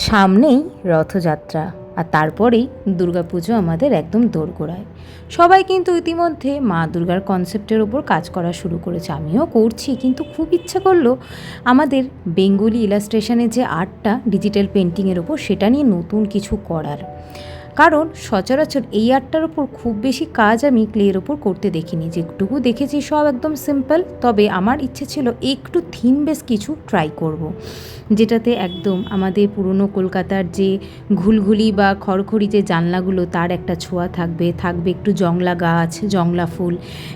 সামনেই রথযাত্রা আর তারপরেই দুর্গাপুজো আমাদের একদম দোরগোড়ায়। সবাই কিন্তু ইতিমধ্যে মা দুর্গার কনসেপ্টের ওপর কাজ করা শুরু করেছে, আমিও করছি। কিন্তু খুব ইচ্ছা করলো আমাদের বেঙ্গলি ইলাস্ট্রেশনের যে আর্টটা ডিজিটাল পেন্টিংয়ের ওপর, সেটা নিয়ে নতুন কিছু করার। কারণ সচরাচর এই আর্টটার ওপর খুব বেশি কাজ আমি ক্লের ওপর করতে দেখিনি, যেটুকু দেখেছি সব একদম সিম্পল। তবে আমার ইচ্ছে ছিল একটু থিম বেস কিছু ট্রাই করব, যেটাতে একদম আমাদের পুরনো কলকাতার যে ঘুলঘুলি বা খড়খড়ি যে জানলাগুলো, তার একটা ছোঁয়া থাকবে একটু জংলা গাছ, জংলা ফুল।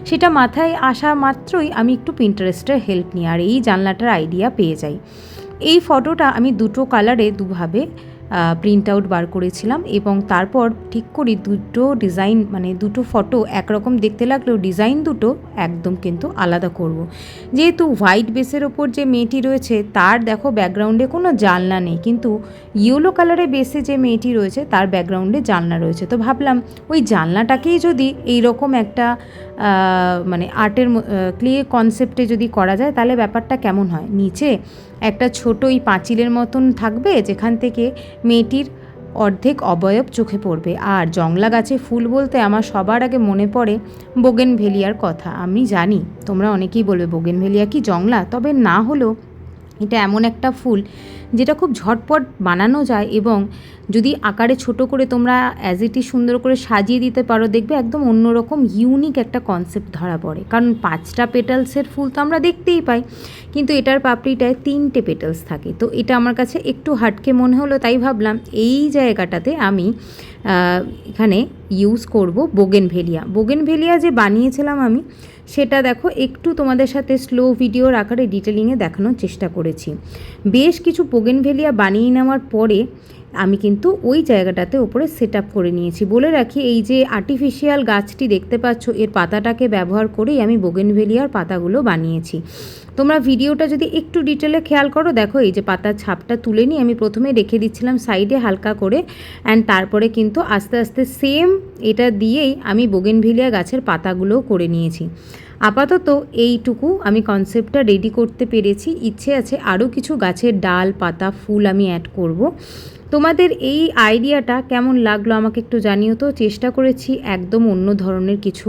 সেটা মাথায় আসা মাত্রই আমি একটু পিন্টারেস্টের হেল্প নিই আর এই জানলাটার আইডিয়া পেয়ে যাই। এই ফটোটা আমি দুটো কালারে দুভাবে প্রিন্ট আউট বার করেছিলাম এবং তারপর ঠিক করি দুটো ডিজাইন, মানে দুটো ফটো একরকম দেখতে লাগলেও ডিজাইন দুটো একদম কিন্তু আলাদা করব। যেহেতু হোয়াইট বেসের ওপর যে মেয়েটি রয়েছে তার দেখো ব্যাকগ্রাউন্ডে কোনো জানলা নেই, কিন্তু ইয়েলো কালারে বেসে যে মেয়েটি রয়েছে তার ব্যাকগ্রাউন্ডে জানলা রয়েছে। তো ভাবলাম ওই জানলাটাকেই যদি এইরকম একটা মানে আর্টের ক্লে কনসেপ্টে যদি করা যায় তাহলে ব্যাপারটা কেমন হয়। নিচে একটা ছোটোই পাঁচিলের মতন থাকবে যেখান থেকে মেয়েটির অর্ধেক অবয়ব চোখে পড়বে। আর জংলা গাছে ফুল বলতে আমার সবার আগে মনে পড়ে বোগেনভেলিয়ার কথা। আমি জানি তোমরা অনেকেই বলবে বোগেনভেলিয়া কি জংলা, তবে না হলেও এটা এমন একটা ফুল যেটা খুব ঝটপট বানানো যায় এবং যদি আকারে ছোট করে তোমরা অ্যাজ ইট ইজ সুন্দর করে সাজিয়ে দিতে পারো, দেখবে একদম অন্যরকম ইউনিক একটা কনসেপ্ট ধরা পড়ে। কারণ 5টা পেটালসের ফুল তো আমরা দেখতেই পাই, কিন্তু এটার পাপড়িটায় 3টে পেটালস থাকে। তো এটা আমার কাছে একটু হাটকে মনে হলো, তাই ভাবলাম এই জায়গাটাতে আমি এখানে ইউজ করব বোগেনভেলিয়া যে বানিয়েছিলাম আমি, সেটা দেখো একটু তোমাদের সাথে স্লো ভিডিওর আকারে ডিটেলিংয়ে দেখানোর চেষ্টা করেছি। বেশ কিছু বোগেনভেলিয়া বানিয়ে নেওয়ার পরে আমি কিন্তু ওই জায়গাটাতে ওপরে সেট আপ করে নিয়েছি। বলে রাখি, এই যে আর্টিফিশিয়াল গাছটি দেখতে পাচ্ছ, এর পাতাটাকে ব্যবহার করেই আমি বোগেনভেলিয়ার পাতাগুলো বানিয়েছি। তোমরা ভিডিওটা যদি একটু ডিটেলে খেয়াল করো, দেখো এই যে পাতার ছাপটা তুলে নিয়ে আমি প্রথমে রেখে দিচ্ছিলাম সাইডে হালকা করে, অ্যান্ড তারপরে কিন্তু আস্তে আস্তে সেম এটা দিয়েই আমি বোগেনভেলিয়া গাছের পাতাগুলোও করে নিয়েছি। আপাতত এইটুকু আমি কনসেপ্টটা রেডি করতে পেরেছি। ইচ্ছে আছে আরও কিছু গাছের ডাল, পাতা, ফুল আমি অ্যাড করব। তোমাদের এই আইডিয়াটা কেমন লাগলো আমাকে একটু জানিও তো। চেষ্টা করেছি একদম অন্য ধরনের কিছু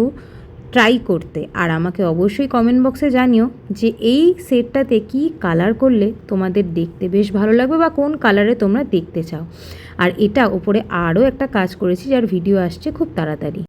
ট্রাই করতে। আর আমাকে অবশ্যই কমেন্ট বক্সে জানিও যে এই সেটটাতে কি কালার করলে তোমাদের দেখতে বেশ ভালো লাগবে বা কোন কালারে তোমরা দেখতে চাও। আর এটা ওপরে আরও একটা কাজ করেছি যার ভিডিও আসছে খুব তাড়াতাড়ি।